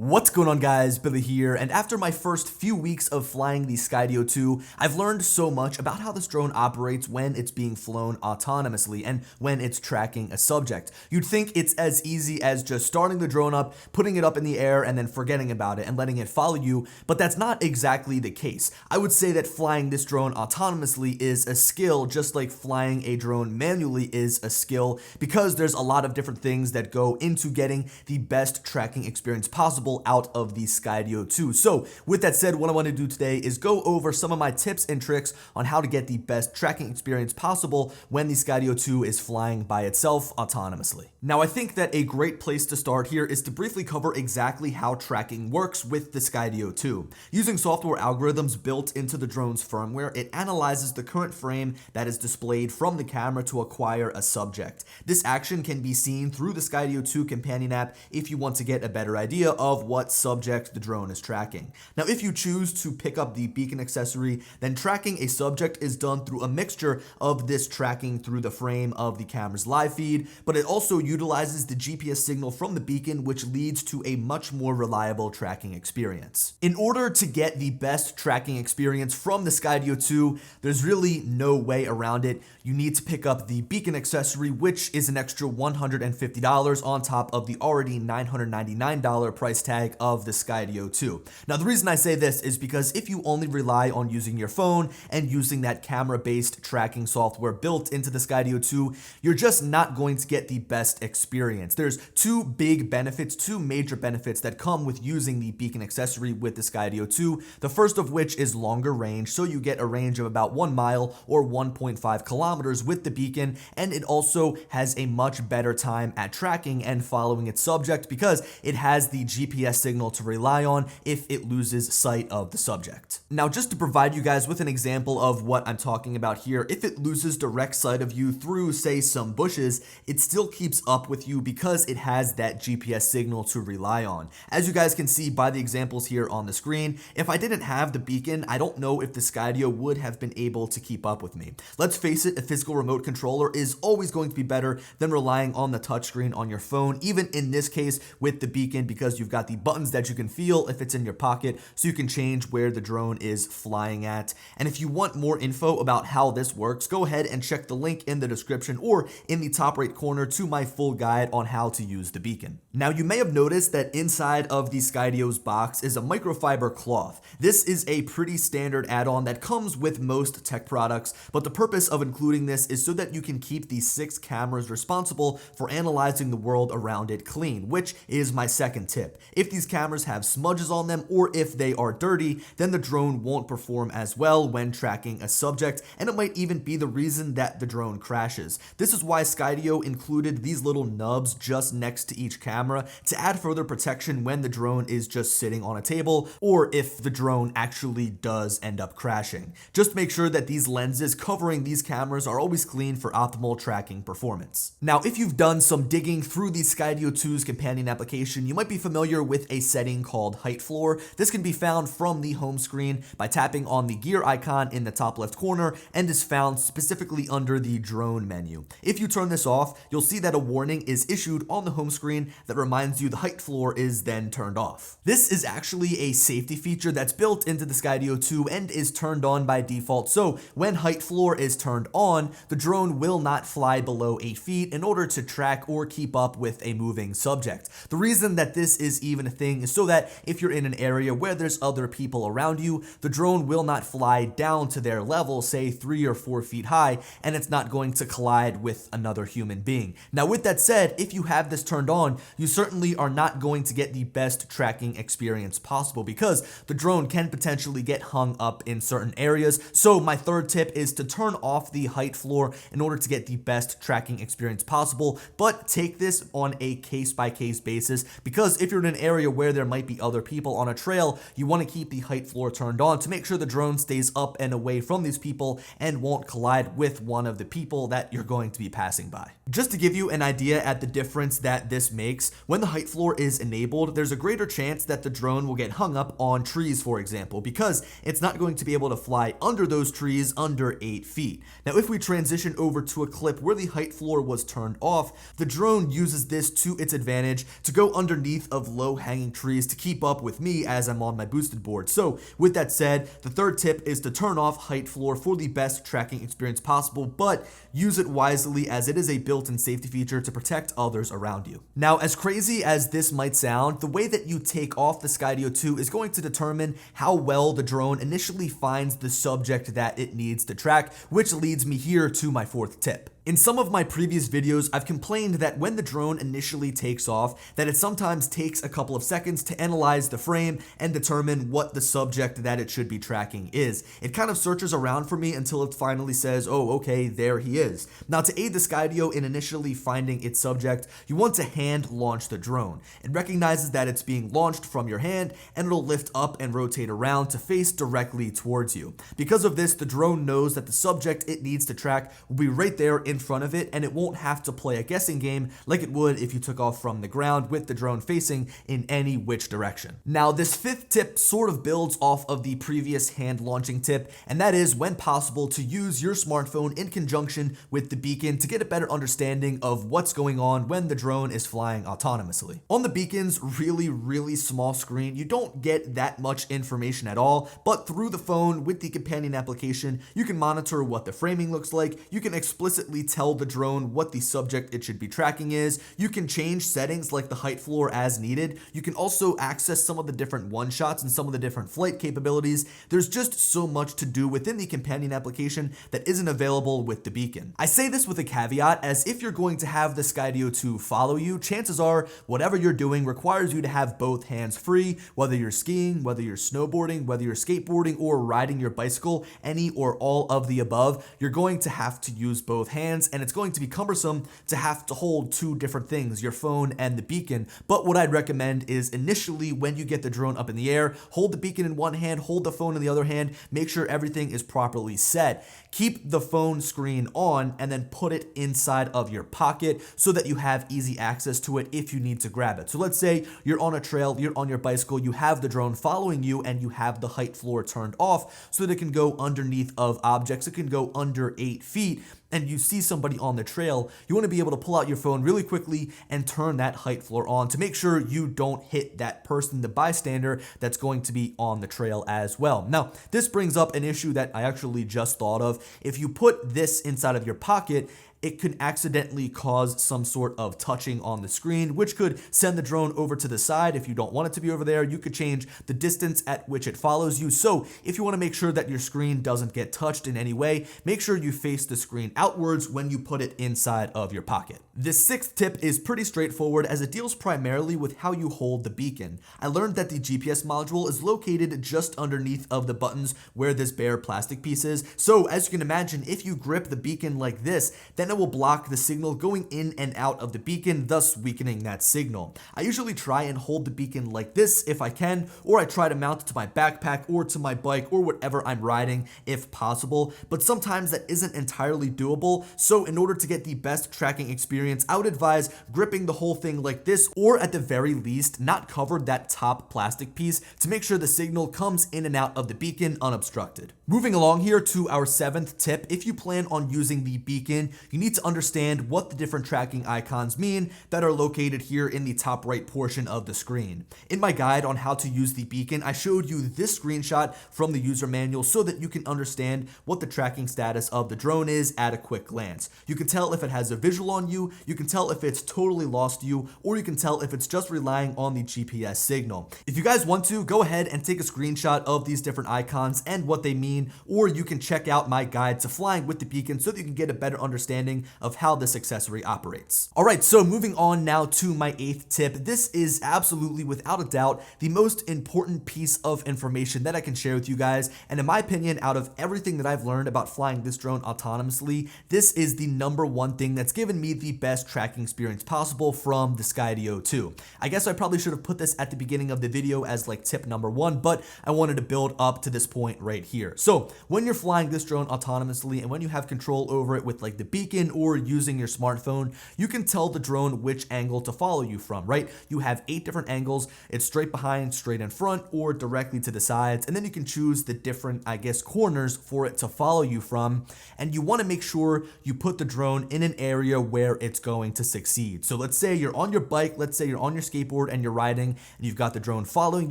What's going on, guys? Billy here, and after my first few weeks of flying the Skydio 2, I've learned so much about how this drone operates when it's being flown autonomously and when it's tracking a subject. You'd think it's as easy as just starting the drone up, putting it up in the air, and then forgetting about it and letting it follow you, but that's not exactly the case. I would say that flying this drone autonomously is a skill, just like flying a drone manually is a skill, because there's a lot of different things that go into getting the best tracking experience possible out of the Skydio 2. So with that said, what I want to do today is go over some of my tips and tricks on how to get the best tracking experience possible when the Skydio 2 is flying by itself autonomously. Now, I think that a great place to start here is to briefly cover exactly how tracking works with the Skydio 2. Using software algorithms built into the drone's firmware, it analyzes the current frame that is displayed from the camera to acquire a subject. This action can be seen through the Skydio 2 companion app if you want to get a better idea of what subject the drone is tracking. Now, if you choose to pick up the beacon accessory, then tracking a subject is done through a mixture of this tracking through the frame of the camera's live feed, but it also utilizes the GPS signal from the beacon, which leads to a much more reliable tracking experience. In order to get the best tracking experience from the Skydio 2, there's really no way around it. You need to pick up the beacon accessory, which is an extra $150 on top of the already $999 price tag of the Skydio 2. Now, the reason I say this is because if you only rely on using your phone and using that camera-based tracking software built into the Skydio 2, you're just not going to get the best experience. There's two major benefits that come with using the beacon accessory with the Skydio 2. The first of which is longer range, so you get a range of about 1 mile or 1.5 kilometers with the beacon, and it also has a much better time at tracking and following its subject because it has the GPS signal to rely on if it loses sight of the subject. Now, just to provide you guys with an example of what I'm talking about here, if it loses direct sight of you through, say, some bushes, it still keeps up with you because it has that GPS signal to rely on. As you guys can see by the examples here on the screen, if I didn't have the beacon, I don't know if the Skydio would have been able to keep up with me. Let's face it, a physical remote controller is always going to be better than relying on the touchscreen on your phone, even in this case with the beacon, because you've got the buttons that you can feel if it's in your pocket, so you can change where the drone is flying at. And if you want more info about how this works, go ahead and check the link in the description or in the top right corner to my full guide on how to use the beacon. Now, you may have noticed that inside of the Skydio's box is a microfiber cloth. This is a pretty standard add-on that comes with most tech products, but the purpose of including this is so that you can keep the 6 cameras responsible for analyzing the world around it clean, which is my second tip. If these cameras have smudges on them or if they are dirty, then the drone won't perform as well when tracking a subject, and it might even be the reason that the drone crashes. This is why Skydio included these little nubs just next to each camera to add further protection when the drone is just sitting on a table or if the drone actually does end up crashing. Just make sure that these lenses covering these cameras are always clean for optimal tracking performance. Now, if you've done some digging through the Skydio 2's companion application, you might be familiar with a setting called height floor. This can be found from the home screen by tapping on the gear icon in the top left corner and is found specifically under the drone menu. If you turn this off, you'll see that a warning is issued on the home screen that reminds you the height floor is then turned off. This is actually a safety feature that's built into the Skydio 2 and is turned on by default, so when height floor is turned on, the drone will not fly below 8 feet in order to track or keep up with a moving subject. The reason that this is even a thing is so that if you're in an area where there's other people around you, the drone will not fly down to their level, say 3 or 4 feet high, and it's not going to collide with another human being. Now, with that said, if you have this turned on, you certainly are not going to get the best tracking experience possible because the drone can potentially get hung up in certain areas. So my third tip is to turn off the height floor in order to get the best tracking experience possible, but take this on a case-by-case basis because if you're in an area where there might be other people on a trail, you want to keep the height floor turned on to make sure the drone stays up and away from these people and won't collide with one of the people that you're going to be passing by. Just to give you an idea at the difference that this makes, when the height floor is enabled, there's a greater chance that the drone will get hung up on trees, for example, because it's not going to be able to fly under those trees under 8 feet. Now, if we transition over to a clip where the height floor was turned off, the drone uses this to its advantage to go underneath of low low-hanging trees to keep up with me as I'm on my boosted board. So with that said, the third tip is to turn off height floor for the best tracking experience possible, but use it wisely as it is a built-in safety feature to protect others around you. Now, as crazy as this might sound, the way that you take off the Skydio 2 is going to determine how well the drone initially finds the subject that it needs to track, which leads me here to my fourth tip. In some of my previous videos, I've complained that when the drone initially takes off, that it sometimes takes a couple of seconds to analyze the frame and determine what the subject that it should be tracking is. It kind of searches around for me until it finally says, oh, okay, there he is. Now, to aid the Skydio in initially finding its subject, you want to hand launch the drone. It recognizes that it's being launched from your hand, and it'll lift up and rotate around to face directly towards you. Because of this, the drone knows that the subject it needs to track will be right there in front of it, and it won't have to play a guessing game like it would if you took off from the ground with the drone facing in any which direction. Now, this fifth tip sort of builds off of the previous hand launching tip, and that is, when possible, to use your smartphone in conjunction with the beacon to get a better understanding of what's going on when the drone is flying autonomously. On the beacon's really small screen, you don't get that much information at all, but through the phone with the companion application, you can monitor what the framing looks like, you can explicitly tell the drone what the subject it should be tracking is, you can change settings like the height floor as needed, you can also access some of the different one-shots and some of the different flight capabilities. There's just so much to do within the companion application that isn't available with the beacon. I say this with a caveat, as if you're going to have the Skydio 2 follow you, chances are whatever you're doing requires you to have both hands free, whether you're skiing, whether you're snowboarding, whether you're skateboarding, or riding your bicycle, any or all of the above, you're going to have to use both hands, and it's going to be cumbersome to have to hold two different things, your phone and the beacon. But what I'd recommend is initially, when you get the drone up in the air, hold the beacon in one hand, hold the phone in the other hand, make sure everything is properly set. Keep the phone screen on and then put it inside of your pocket so that you have easy access to it if you need to grab it. So let's say you're on a trail, you're on your bicycle, you have the drone following you, and you have the height floor turned off so that it can go underneath of objects. It can go under 8 feet. And you see somebody on the trail, you want to be able to pull out your phone really quickly and turn that height floor on to make sure you don't hit that person, the bystander, that's going to be on the trail as well. Now, this brings up an issue that I actually just thought of. If you put this inside of your pocket, it could accidentally cause some sort of touching on the screen, which could send the drone over to the side. If you don't want it to be over there, you could change the distance at which it follows you. So if you want to make sure that your screen doesn't get touched in any way, make sure you face the screen outwards when you put it inside of your pocket. This sixth tip is pretty straightforward, as it deals primarily with how you hold the beacon. I learned that the GPS module is located just underneath of the buttons where this bare plastic piece is. So as you can imagine, if you grip the beacon like this, then it will block the signal going in and out of the beacon, thus weakening that signal. I usually try and hold the beacon like this if I can, or I try to mount it to my backpack or to my bike or whatever I'm riding if possible, but sometimes that isn't entirely doable. So in order to get the best tracking experience, I would advise gripping the whole thing like this, or at the very least not cover that top plastic piece to make sure the signal comes in and out of the beacon unobstructed. Moving along here to our seventh tip, if you plan on using the beacon, you need to understand what the different tracking icons mean that are located here in the top right portion of the screen. In my guide on how to use the beacon, I showed you this screenshot from the user manual so that you can understand what the tracking status of the drone is at a quick glance. You can tell if it has a visual on you, you can tell if it's totally lost you, or you can tell if it's just relying on the GPS signal. If you guys want to, go ahead and take a screenshot of these different icons and what they mean, or you can check out my guide to flying with the beacon so that you can get a better understanding of how this accessory operates. Alright, so moving on now to my eighth tip. This is absolutely, without a doubt, the most important piece of information that I can share with you guys, and in my opinion, out of everything that I've learned about flying this drone autonomously, this is the number one thing that's given me the best tracking experience possible from the Skydio 2. I guess I probably should have put this at the beginning of the video as like tip number one, but I wanted to build up to this point right here. So when you're flying this drone autonomously and when you have control over it with like the beacon beacon or using your smartphone, you can tell the drone which angle to follow you from, right? You have 8 different angles. It's straight behind, straight in front, or directly to the sides. And then you can choose the different, corners for it to follow you from. And you want to make sure you put the drone in an area where it's going to succeed. So let's say you're on your bike, let's say you're on your skateboard and you're riding, and you've got the drone following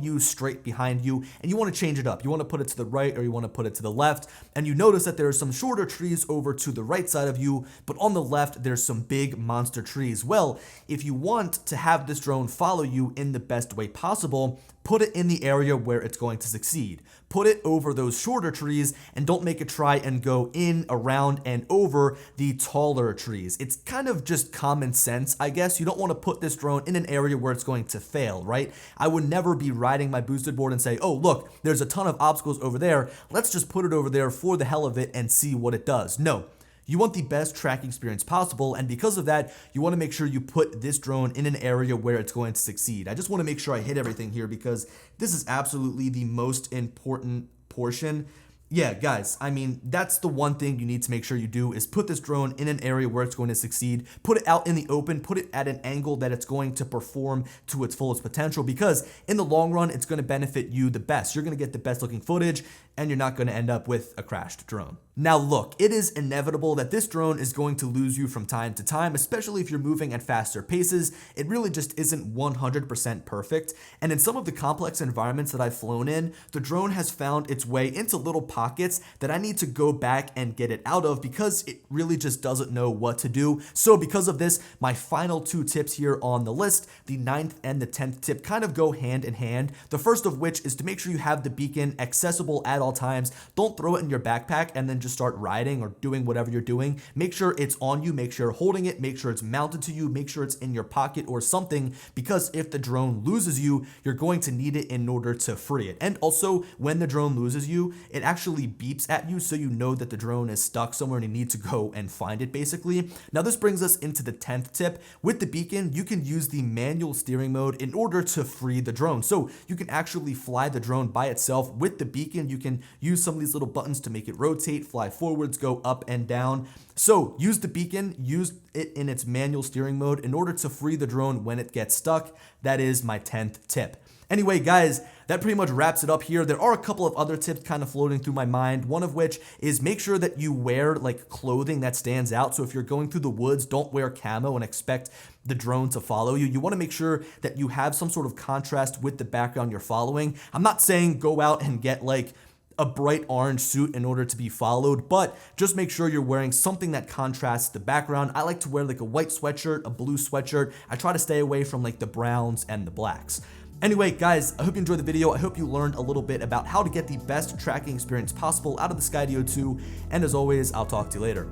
you straight behind you, and you want to change it up. You want to put it to the right or you want to put it to the left, and you notice that there are some shorter trees over to the right side of you, but on the left there's some big monster trees. Well, if you want to have this drone follow you in the best way possible, put it in the area where it's going to succeed. Put it over those shorter trees, and don't make it try and go in, around, and over the taller trees. It's kind of just common sense, I guess. You don't want to put this drone in an area where it's going to fail, right? I would never be riding my boosted board and say, oh, look, there's a ton of obstacles over there. Let's just put it over there for the hell of it and see what it does. No. You want the best tracking experience possible, and because of that, you want to make sure you put this drone in an area where it's going to succeed. I just want to make sure I hit everything here because this is absolutely the most important portion. Yeah, guys, I mean, that's the one thing you need to make sure you do is put this drone in an area where it's going to succeed. Put it out in the open, put it at an angle that it's going to perform to its fullest potential, because in the long run, it's going to benefit you the best. You're going to get the best looking footage, and you're not going to end up with a crashed drone. Now look, it is inevitable that this drone is going to lose you from time to time, especially if you're moving at faster paces. It really just isn't 100% perfect, and in some of the complex environments that I've flown in, the drone has found its way into little pockets that I need to go back and get it out of because it really just doesn't know what to do. So because of this, my final 2 tips here on the list, the 9th and the 10th tip, kind of go hand in hand. The first of which is to make sure you have the beacon accessible at all times. Don't throw it in your backpack and then just start riding or doing whatever you're doing. Make sure it's on you, make sure you're holding it, make sure it's mounted to you, make sure it's in your pocket or something, because if the drone loses you, you're going to need it in order to free it. And also, when the drone loses you, it actually beeps at you so you know that the drone is stuck somewhere and you need to go and find it, basically. Now this brings us into the 10th tip. With the beacon, you can use the manual steering mode in order to free the drone. So you can actually fly the drone by itself. With the beacon, you can use some of these little buttons to make it rotate, fly forwards, go up and down. So use the beacon, use it in its manual steering mode in order to free the drone when it gets stuck. That is my 10th tip. Anyway, guys, that pretty much wraps it up here. There are a couple of other tips kind of floating through my mind. One of which is make sure that you wear like clothing that stands out. So if you're going through the woods, don't wear camo and expect the drone to follow you. You want to make sure that you have some sort of contrast with the background you're following. I'm not saying go out and get like a bright orange suit in order to be followed, but just make sure you're wearing something that contrasts the background. I like to wear like a white sweatshirt, a blue sweatshirt. I try to stay away from like the browns and the blacks. Anyway, guys, I hope you enjoyed the video. I hope you learned a little bit about how to get the best tracking experience possible out of the Skydio 2. And as always, I'll talk to you later.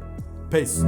Peace.